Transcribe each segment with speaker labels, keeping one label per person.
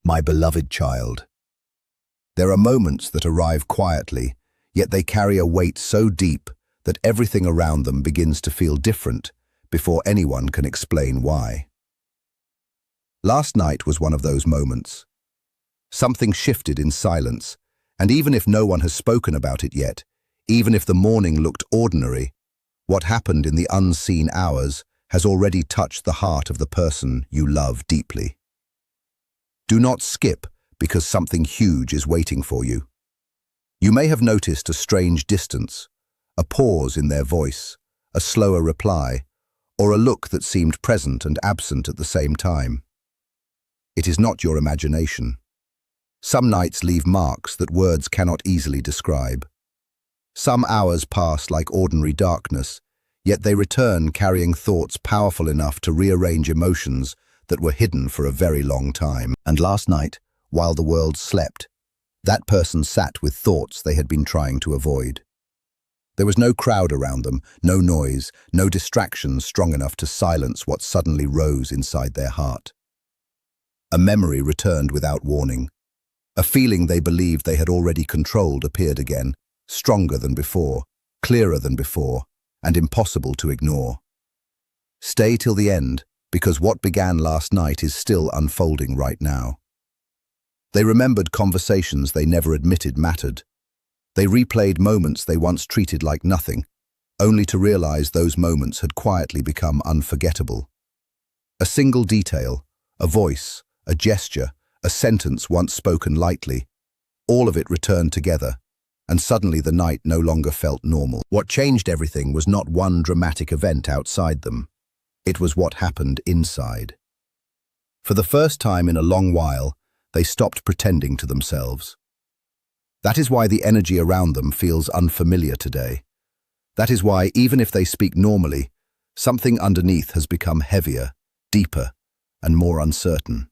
Speaker 1: My beloved child. There are moments that arrive quietly, yet they carry a weight so deep that everything around them begins to feel different before anyone can explain why. Last night was one of those moments. Something shifted in silence, and even if no one has spoken about it yet, even if the morning looked ordinary, what happened in the unseen hours has already touched the heart of the person you love deeply. Do not skip because something huge is waiting for you. You may have noticed a strange distance, a pause in their voice, a slower reply, or a look that seemed present and absent at the same time. It is not your imagination. Some nights leave marks that words cannot easily describe. Some hours pass like ordinary darkness, yet they return carrying thoughts powerful enough to rearrange emotions that were hidden for a very long time. And last night, while the world slept, that person sat with thoughts they had been trying to avoid. There was no crowd around them, no noise, no distractions strong enough to silence what suddenly rose inside their heart. A memory returned without warning. A feeling they believed they had already controlled appeared again, stronger than before, clearer than before, and impossible to ignore. Stay till the end, because what began last night is still unfolding right now. They remembered conversations they never admitted mattered. They replayed moments they once treated like nothing, only to realize those moments had quietly become unforgettable. A single detail, a voice, a gesture, a sentence once spoken lightly, all of it returned together, and suddenly the night no longer felt normal. What changed everything was not one dramatic event outside them. It was what happened inside. For the first time in a long while, they stopped pretending to themselves. That is why the energy around them feels unfamiliar today. That is why, even if they speak normally, something underneath has become heavier, deeper, and more uncertain.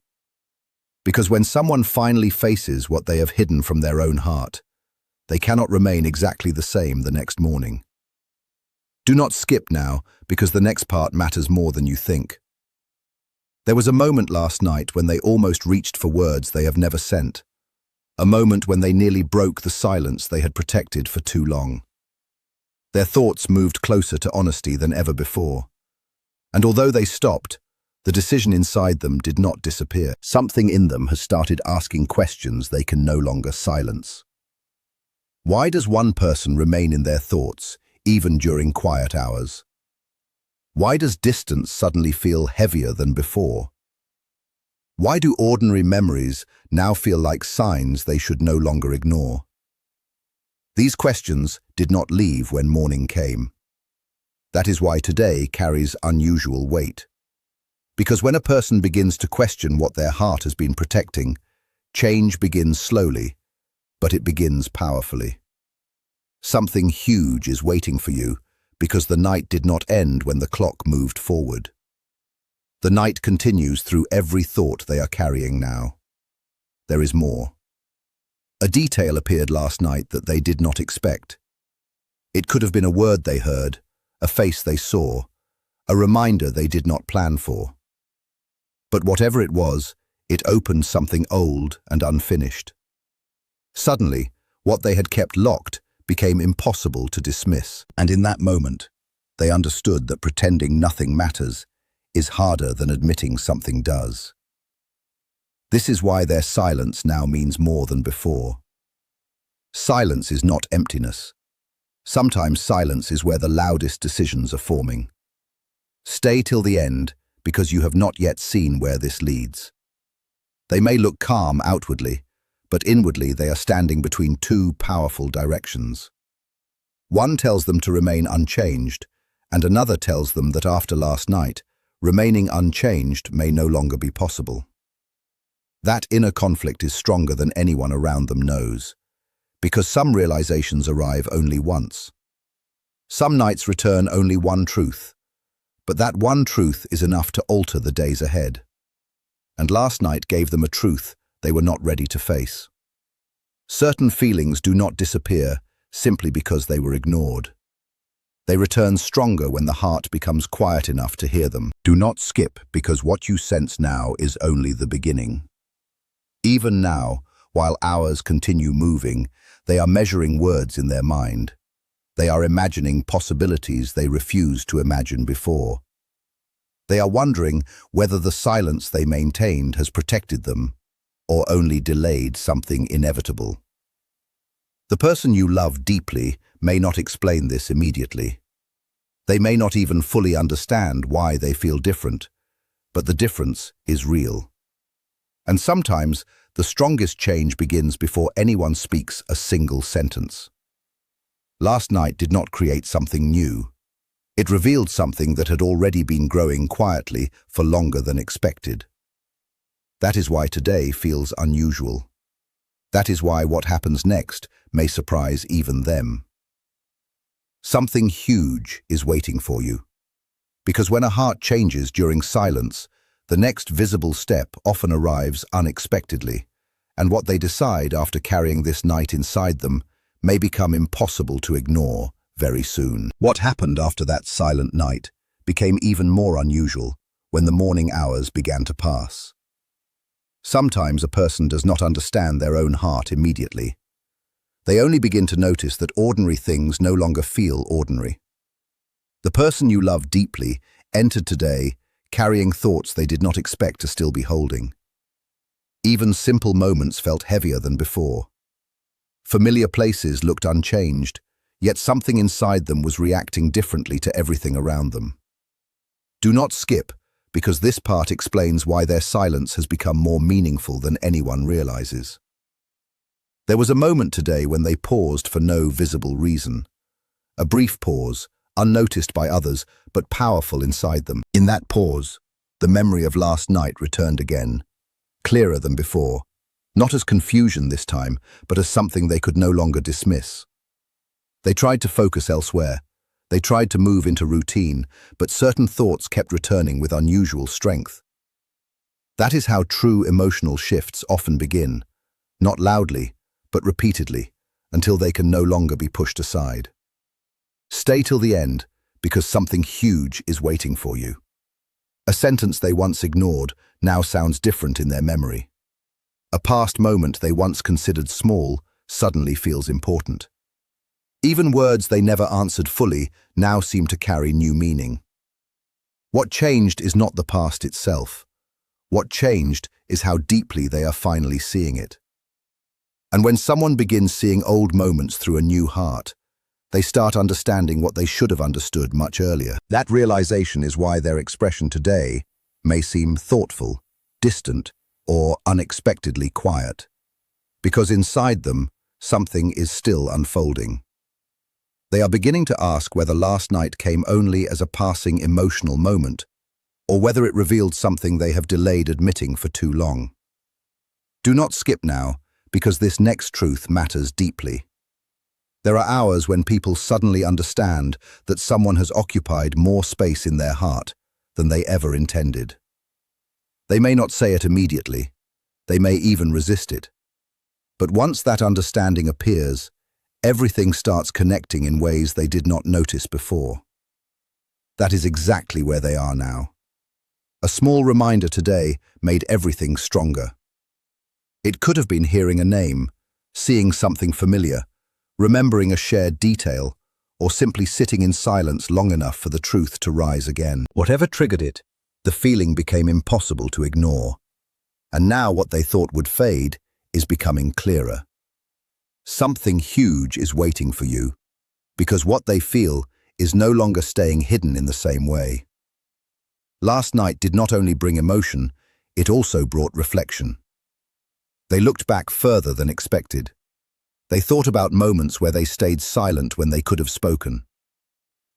Speaker 1: Because when someone finally faces what they have hidden from their own heart, they cannot remain exactly the same the next morning. Do not skip now, because the next part matters more than you think. There was a moment last night when they almost reached for words they have never sent. A moment when they nearly broke the silence they had protected for too long. Their thoughts moved closer to honesty than ever before. And although they stopped, the decision inside them did not disappear. Something in them has started asking questions they can no longer silence. Why does one person remain in their thoughts, even during quiet hours? Why does distance suddenly feel heavier than before? Why do ordinary memories now feel like signs they should no longer ignore? These questions did not leave when morning came. That is why today carries unusual weight. Because when a person begins to question what their heart has been protecting, change begins slowly, but it begins powerfully. Something huge is waiting for you, because the night did not end when the clock moved forward. The night continues through every thought they are carrying now. There is more. A detail appeared last night that they did not expect. It could have been a word they heard, a face they saw, a reminder they did not plan for. But whatever it was, it opened something old and unfinished. Suddenly, what they had kept locked became impossible to dismiss. And in that moment, they understood that pretending nothing matters is harder than admitting something does. This is why their silence now means more than before. Silence is not emptiness. Sometimes silence is where the loudest decisions are forming. Stay till the end, because you have not yet seen where this leads. They may look calm outwardly, but inwardly they are standing between two powerful directions. One tells them to remain unchanged, and another tells them that after last night, remaining unchanged may no longer be possible. That inner conflict is stronger than anyone around them knows, because some realizations arrive only once. Some nights return only one truth, but that one truth is enough to alter the days ahead. And last night gave them a truth they were not ready to face. Certain feelings do not disappear simply because they were ignored. They return stronger when the heart becomes quiet enough to hear them. Do not skip, because what you sense now is only the beginning. Even now, while hours continue moving, they are measuring words in their mind. They are imagining possibilities they refused to imagine before. They are wondering whether the silence they maintained has protected them or only delayed something inevitable. The person you love deeply may not explain this immediately. They may not even fully understand why they feel different, but the difference is real. And sometimes the strongest change begins before anyone speaks a single sentence. Last night did not create something new. It revealed something that had already been growing quietly for longer than expected. That is why today feels unusual. That is why what happens next may surprise even them. Something huge is waiting for you. Because when a heart changes during silence, the next visible step often arrives unexpectedly, and what they decide after carrying this night inside them may become impossible to ignore very soon. What happened after that silent night became even more unusual when the morning hours began to pass. Sometimes a person does not understand their own heart immediately. They only begin to notice that ordinary things no longer feel ordinary. The person you love deeply entered today carrying thoughts they did not expect to still be holding. Even simple moments felt heavier than before. Familiar places looked unchanged, yet something inside them was reacting differently to everything around them. Do not skip, because this part explains why their silence has become more meaningful than anyone realizes. There was a moment today when they paused for no visible reason. A brief pause, unnoticed by others, but powerful inside them. In that pause, the memory of last night returned again, clearer than before, not as confusion this time, but as something they could no longer dismiss. They tried to focus elsewhere. They tried to move into routine, but certain thoughts kept returning with unusual strength. That is how true emotional shifts often begin, not loudly, but repeatedly, until they can no longer be pushed aside. Stay till the end, because something huge is waiting for you. A sentence they once ignored now sounds different in their memory. A past moment they once considered small suddenly feels important. Even words they never answered fully now seem to carry new meaning. What changed is not the past itself. What changed is how deeply they are finally seeing it. And when someone begins seeing old moments through a new heart, they start understanding what they should have understood much earlier. That realization is why their expression today may seem thoughtful, distant, or unexpectedly quiet. Because inside them, something is still unfolding. They are beginning to ask whether last night came only as a passing emotional moment, or whether it revealed something they have delayed admitting for too long. Do not skip now, because this next truth matters deeply. There are hours when people suddenly understand that someone has occupied more space in their heart than they ever intended. They may not say it immediately. They may even resist it. But once that understanding appears, everything starts connecting in ways they did not notice before. That is exactly where they are now. A small reminder today made everything stronger. It could have been hearing a name, seeing something familiar, remembering a shared detail, or simply sitting in silence long enough for the truth to rise again. Whatever triggered it, the feeling became impossible to ignore. And now what they thought would fade is becoming clearer. Something huge is waiting for you, because what they feel is no longer staying hidden in the same way. Last night did not only bring emotion, it also brought reflection. They looked back further than expected. They thought about moments where they stayed silent when they could have spoken.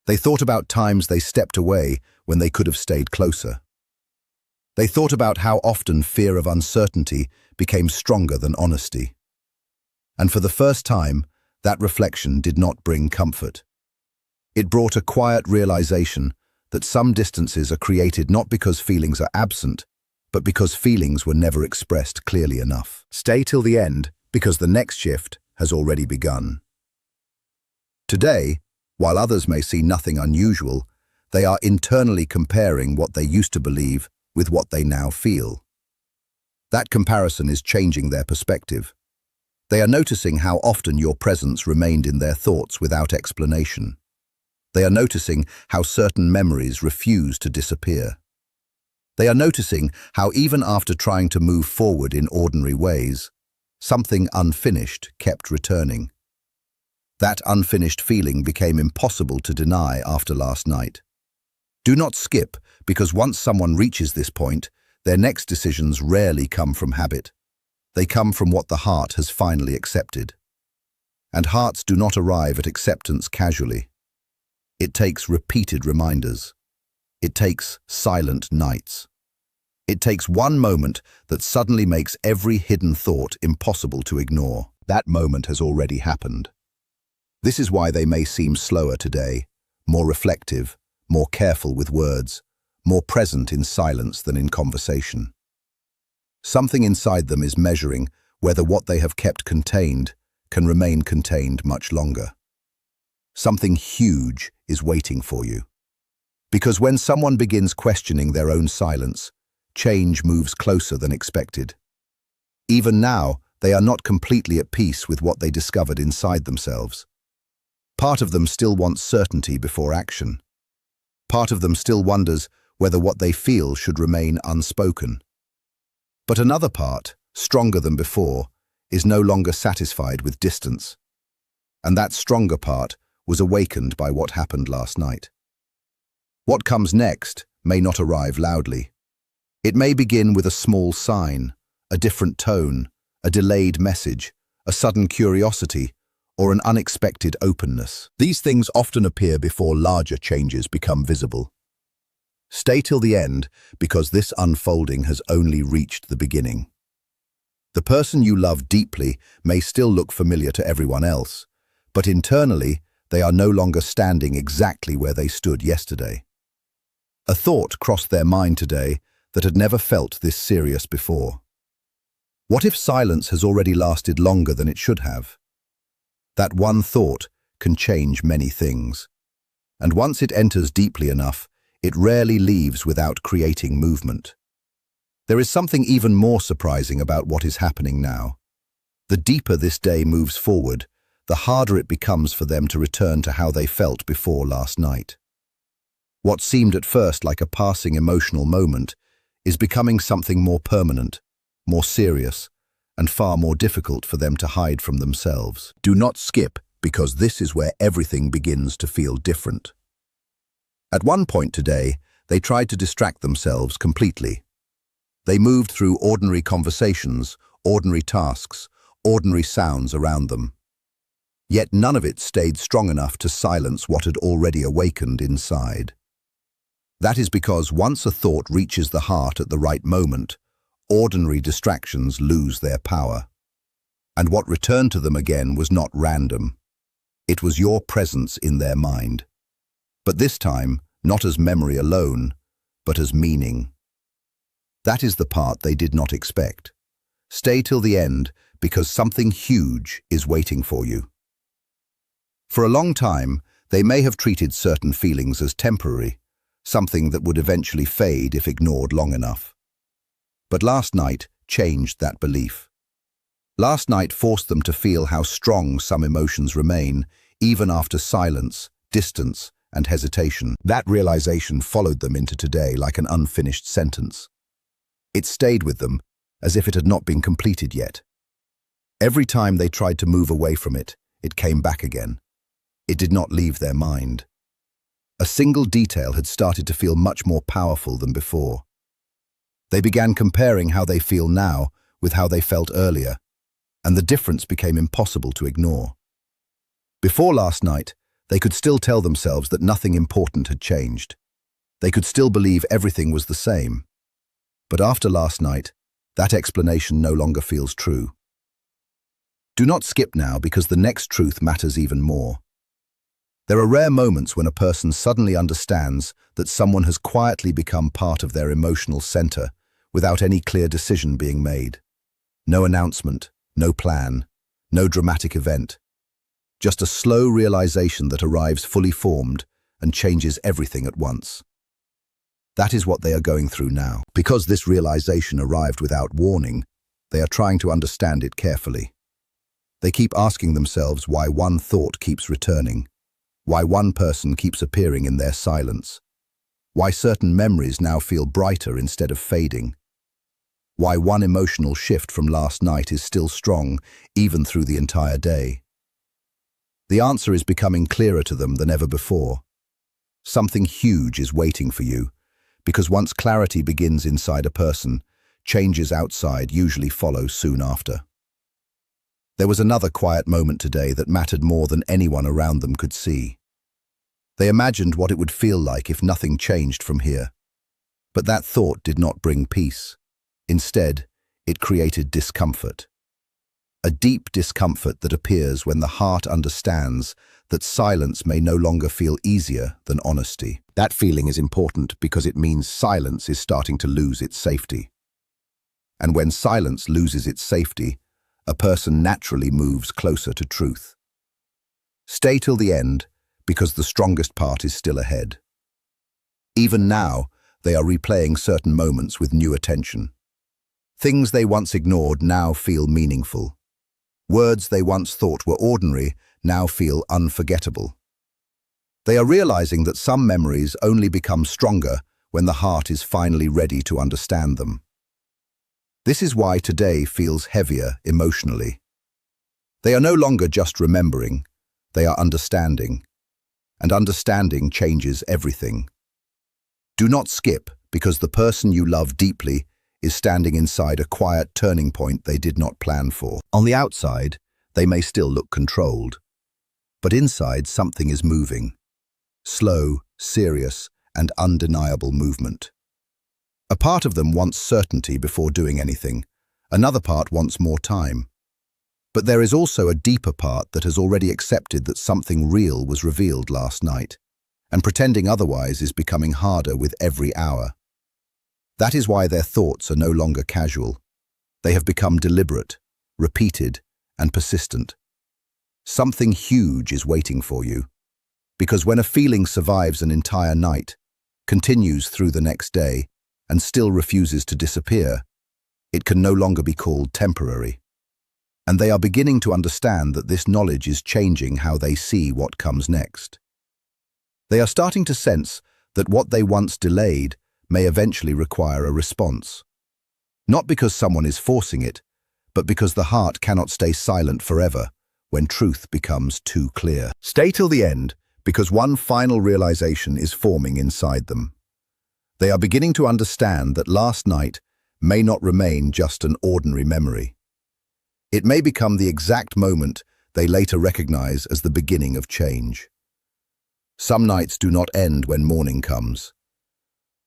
Speaker 1: They thought about times they stepped away when they could have stayed closer. They thought about how often fear of uncertainty became stronger than honesty. And for the first time, that reflection did not bring comfort. It brought a quiet realization that some distances are created not because feelings are absent, but because feelings were never expressed clearly enough. Stay till the end, because the next shift has already begun. Today, while others may see nothing unusual, they are internally comparing what they used to believe with what they now feel. That comparison is changing their perspective. They are noticing how often your presence remained in their thoughts without explanation. They are noticing how certain memories refuse to disappear. They are noticing how even after trying to move forward in ordinary ways, something unfinished kept returning. That unfinished feeling became impossible to deny after last night. Do not skip, because once someone reaches this point, their next decisions rarely come from habit. They come from what the heart has finally accepted. And hearts do not arrive at acceptance casually. It takes repeated reminders. It takes silent nights. It takes one moment that suddenly makes every hidden thought impossible to ignore. That moment has already happened. This is why they may seem slower today, more reflective, more careful with words, more present in silence than in conversation. Something inside them is measuring whether what they have kept contained can remain contained much longer. Something huge is waiting for you. Because when someone begins questioning their own silence, change moves closer than expected. Even now, they are not completely at peace with what they discovered inside themselves. Part of them still wants certainty before action. Part of them still wonders whether what they feel should remain unspoken. But another part, stronger than before, is no longer satisfied with distance. And that stronger part was awakened by what happened last night. What comes next may not arrive loudly. It may begin with a small sign, a different tone, a delayed message, a sudden curiosity, or an unexpected openness. These things often appear before larger changes become visible. Stay till the end, because this unfolding has only reached the beginning. The person you love deeply may still look familiar to everyone else, but internally, they are no longer standing exactly where they stood yesterday. A thought crossed their mind today that had never felt this serious before. What if silence has already lasted longer than it should have? That one thought can change many things. And once it enters deeply enough, it rarely leaves without creating movement. There is something even more surprising about what is happening now. The deeper this day moves forward, the harder it becomes for them to return to how they felt before last night. What seemed at first like a passing emotional moment is becoming something more permanent, more serious, and far more difficult for them to hide from themselves. Do not skip, because this is where everything begins to feel different. At one point today, they tried to distract themselves completely. They moved through ordinary conversations, ordinary tasks, ordinary sounds around them. Yet none of it stayed strong enough to silence what had already awakened inside. That is because once a thought reaches the heart at the right moment, ordinary distractions lose their power. And what returned to them again was not random. It was your presence in their mind. But this time, not as memory alone, but as meaning. That is the part they did not expect. Stay till the end, because something huge is waiting for you. For a long time, they may have treated certain feelings as temporary, something that would eventually fade if ignored long enough. But last night changed that belief. Last night forced them to feel how strong some emotions remain, even after silence, distance, and hesitation. That realization followed them into today like an unfinished sentence. It stayed with them, as if it had not been completed yet. Every time they tried to move away from it, it came back again. It did not leave their mind. A single detail had started to feel much more powerful than before. They began comparing how they feel now with how they felt earlier, and the difference became impossible to ignore. Before last night, they could still tell themselves that nothing important had changed. They could still believe everything was the same. But after last night, that explanation no longer feels true. Do not skip now, because the next truth matters even more. There are rare moments when a person suddenly understands that someone has quietly become part of their emotional center without any clear decision being made. No announcement, no plan, no dramatic event. Just a slow realization that arrives fully formed and changes everything at once. That is what they are going through now. Because this realization arrived without warning, they are trying to understand it carefully. They keep asking themselves why one thought keeps returning, why one person keeps appearing in their silence, why certain memories now feel brighter instead of fading, why one emotional shift from last night is still strong even through the entire day. The answer is becoming clearer to them than ever before. Something huge is waiting for you, because once clarity begins inside a person, changes outside usually follow soon after. There was another quiet moment today that mattered more than anyone around them could see. They imagined what it would feel like if nothing changed from here. But that thought did not bring peace. Instead, it created discomfort. A deep discomfort that appears when the heart understands that silence may no longer feel easier than honesty. That feeling is important because it means silence is starting to lose its safety. And when silence loses its safety, a person naturally moves closer to truth. Stay till the end, because the strongest part is still ahead. Even now, they are replaying certain moments with new attention. Things they once ignored now feel meaningful. Words they once thought were ordinary now feel unforgettable. They are realizing that some memories only become stronger when the heart is finally ready to understand them. This is why today feels heavier emotionally. They are no longer just remembering, they are understanding. And understanding changes everything. Do not skip, because the person you love deeply is standing inside a quiet turning point they did not plan for. On the outside, they may still look controlled. But inside, something is moving. Slow, serious, and undeniable movement. A part of them wants certainty before doing anything. Another part wants more time. But there is also a deeper part that has already accepted that something real was revealed last night, and pretending otherwise is becoming harder with every hour. That is why their thoughts are no longer casual. They have become deliberate, repeated, and persistent. Something huge is waiting for you, because when a feeling survives an entire night, continues through the next day, and still refuses to disappear, it can no longer be called temporary. And they are beginning to understand that this knowledge is changing how they see what comes next. They are starting to sense that what they once delayed may eventually require a response. Not because someone is forcing it, but because the heart cannot stay silent forever when truth becomes too clear. Stay till the end, because one final realization is forming inside them. They are beginning to understand that last night may not remain just an ordinary memory. It may become the exact moment they later recognize as the beginning of change. Some nights do not end when morning comes.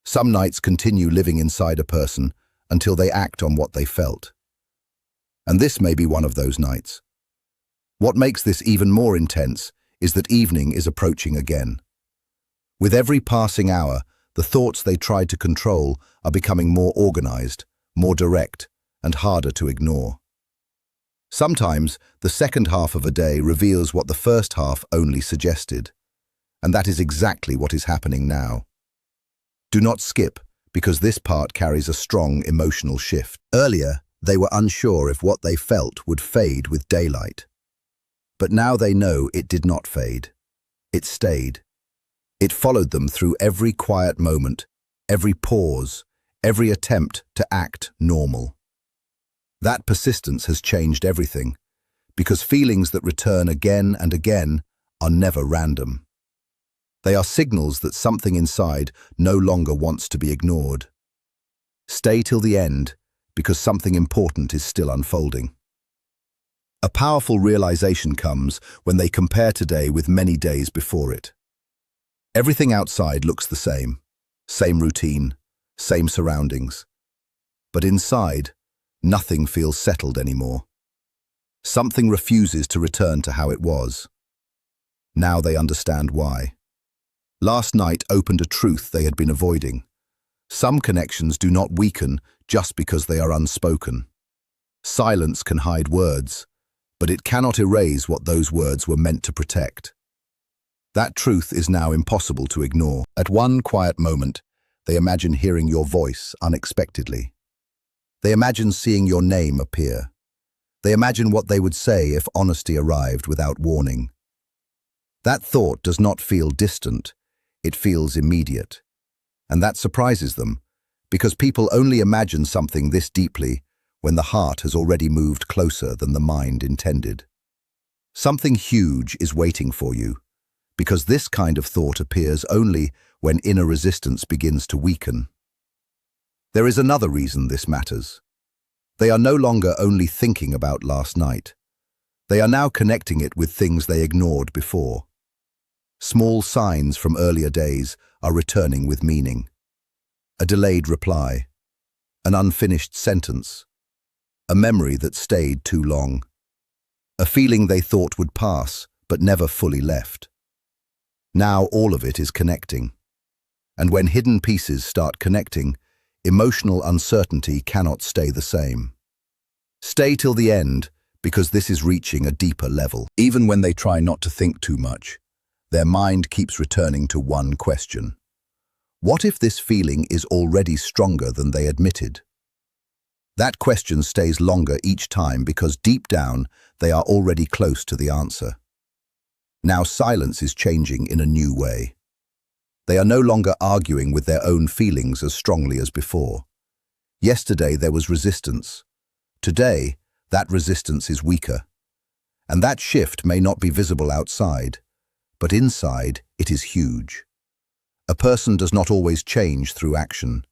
Speaker 1: Some nights continue living inside a person until they act on what they felt. And this may be one of those nights. What makes this even more intense is that evening is approaching again. With every passing hour, the thoughts they tried to control are becoming more organized, more direct, and harder to ignore. Sometimes, the second half of a day reveals what the first half only suggested. And that is exactly what is happening now. Do not skip, because this part carries a strong emotional shift. Earlier, they were unsure if what they felt would fade with daylight. But now they know it did not fade. It stayed. It followed them through every quiet moment, every pause, every attempt to act normal. That persistence has changed everything, because feelings that return again and again are never random. They are signals that something inside no longer wants to be ignored. Stay till the end, because something important is still unfolding. A powerful realization comes when they compare today with many days before it. Everything outside looks the same routine, same surroundings. But inside, nothing feels settled anymore. Something refuses to return to how it was. Now they understand why. Last night opened a truth they had been avoiding. Some connections do not weaken just because they are unspoken. Silence can hide words, but it cannot erase what those words were meant to protect. That truth is now impossible to ignore. At one quiet moment, They imagine hearing your voice unexpectedly. They imagine seeing your name appear. They imagine what they would say if honesty arrived without warning. That thought does not feel distant, it feels immediate. And that surprises them, because people only imagine something this deeply when the heart has already moved closer than the mind intended. Something huge is waiting for you, because this kind of thought appears only when inner resistance begins to weaken. There is another reason this matters. They are no longer only thinking about last night. They are now connecting it with things they ignored before. Small signs from earlier days are returning with meaning. A delayed reply, an unfinished sentence, a memory that stayed too long, a feeling they thought would pass but never fully left. Now all of it is connecting. And when hidden pieces start connecting, emotional uncertainty cannot stay the same. Stay till the end, because this is reaching a deeper level. Even when they try not to think too much, their mind keeps returning to one question. What if this feeling is already stronger than they admitted? That question stays longer each time because deep down they are already close to the answer. Now silence is changing in a new way. They are no longer arguing with their own feelings as strongly as before. Yesterday there was resistance. Today, that resistance is weaker. And that shift may not be visible outside, but inside it is huge. A person does not always change through action.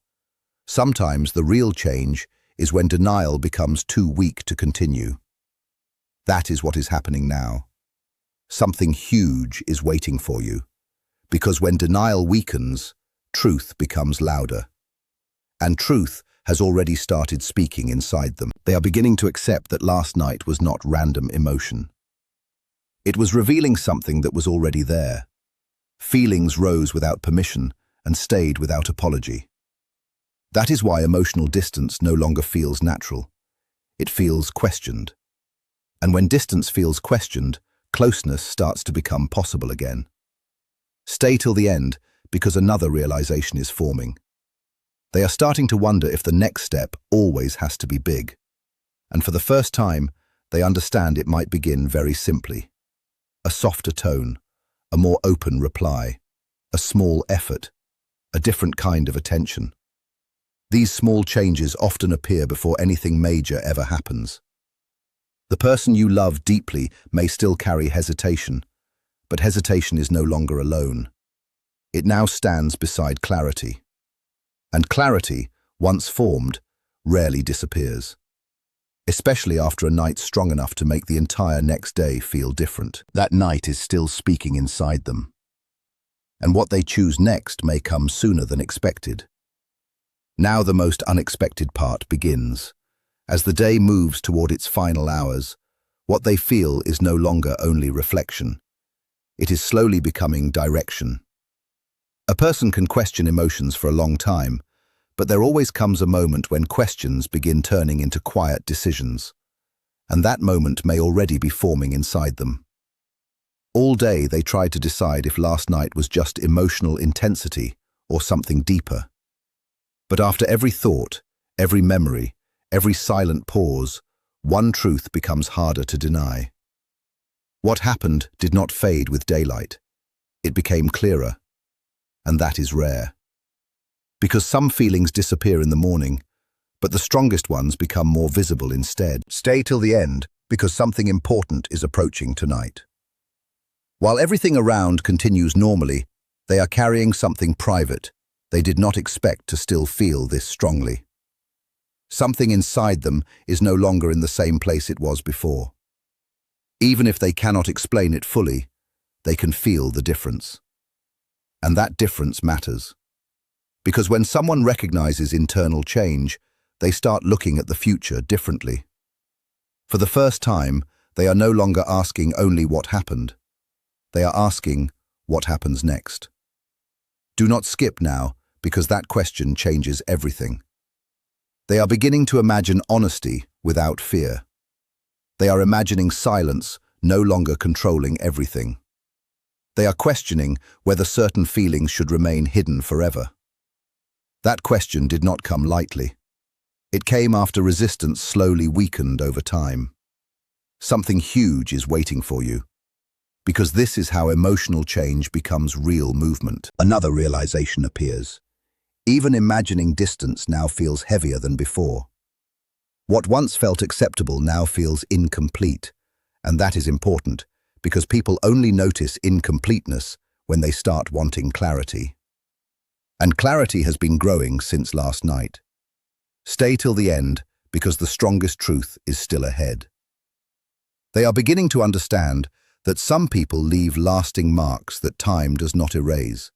Speaker 1: Sometimes the real change is when denial becomes too weak to continue. That is what is happening now. Something huge is waiting for you, because when denial weakens, truth becomes louder. And truth has already started speaking inside them. They are beginning to accept that last night was not random emotion. It was revealing something that was already there. Feelings rose without permission and stayed without apology. That is why emotional distance no longer feels natural. It feels questioned. And when distance feels questioned, closeness starts to become possible again. Stay till the end, because another realization is forming. They are starting to wonder if the next step always has to be big. And for the first time, they understand it might begin very simply. A softer tone, a more open reply, a small effort, a different kind of attention. These small changes often appear before anything major ever happens. The person you love deeply may still carry hesitation, but hesitation is no longer alone. It now stands beside clarity. And clarity, once formed, rarely disappears. Especially after a night strong enough to make the entire next day feel different. That night is still speaking inside them. And what they choose next may come sooner than expected. Now the most unexpected part begins. As the day moves toward its final hours, what they feel is no longer only reflection. It is slowly becoming direction. A person can question emotions for a long time, but there always comes a moment when questions begin turning into quiet decisions, and that moment may already be forming inside them. All day they tried to decide if last night was just emotional intensity or something deeper. But after every thought, every memory, every silent pause, one truth becomes harder to deny. What happened did not fade with daylight. It became clearer, and that is rare. Because some feelings disappear in the morning, but the strongest ones become more visible instead. Stay till the end, because something important is approaching tonight. While everything around continues normally, they are carrying something private. They did not expect to still feel this strongly. Something inside them is no longer in the same place it was before. Even if they cannot explain it fully, they can feel the difference. And that difference matters. Because when someone recognizes internal change, they start looking at the future differently. For the first time, they are no longer asking only what happened. They are asking what happens next. Do not skip now, because that question changes everything. They are beginning to imagine honesty without fear. They are imagining silence, no longer controlling everything. They are questioning whether certain feelings should remain hidden forever. That question did not come lightly. It came after resistance slowly weakened over time. Something huge is waiting for you, because this is how emotional change becomes real movement. Another realization appears. Even imagining distance now feels heavier than before. What once felt acceptable now feels incomplete, and that is important, because people only notice incompleteness when they start wanting clarity. And clarity has been growing since last night. Stay till the end, because the strongest truth is still ahead. They are beginning to understand that some people leave lasting marks that time does not erase.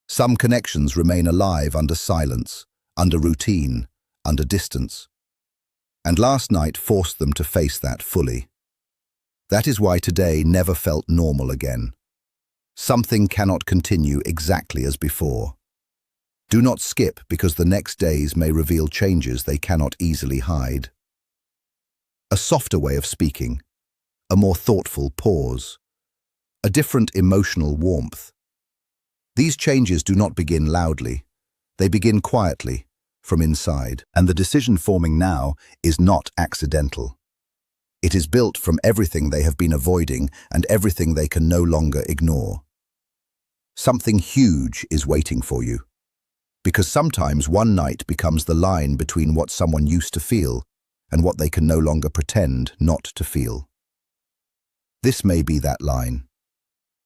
Speaker 1: Some connections remain alive under silence, under routine, under distance. And last night forced them to face that fully. That is why today never felt normal again. Something cannot continue exactly as before. Do not skip, because the next days may reveal changes they cannot easily hide. A softer way of speaking, a more thoughtful pause, a different emotional warmth. These changes do not begin loudly. They begin quietly, from inside. And the decision forming now is not accidental. It is built from everything they have been avoiding and everything they can no longer ignore. Something huge is waiting for you. Because sometimes one night becomes the line between what someone used to feel and what they can no longer pretend not to feel. This may be that line.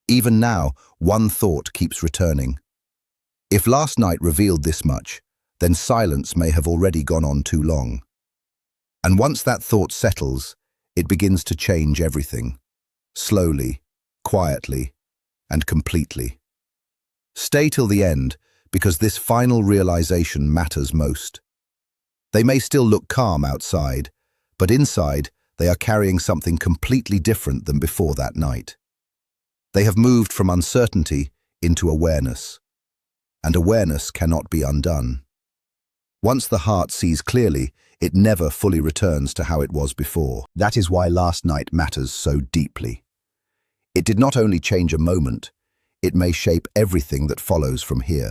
Speaker 1: Even now, one thought keeps returning. If last night revealed this much, then silence may have already gone on too long. And once that thought settles, it begins to change everything. Slowly, quietly, and completely. Stay till the end, because this final realization matters most. They may still look calm outside, but inside they are carrying something completely different than before that night. They have moved from uncertainty into awareness, and awareness cannot be undone. Once the heart sees clearly, it never fully returns to how it was before. That is why last night matters so deeply. It did not only change a moment, it may shape everything that follows from here.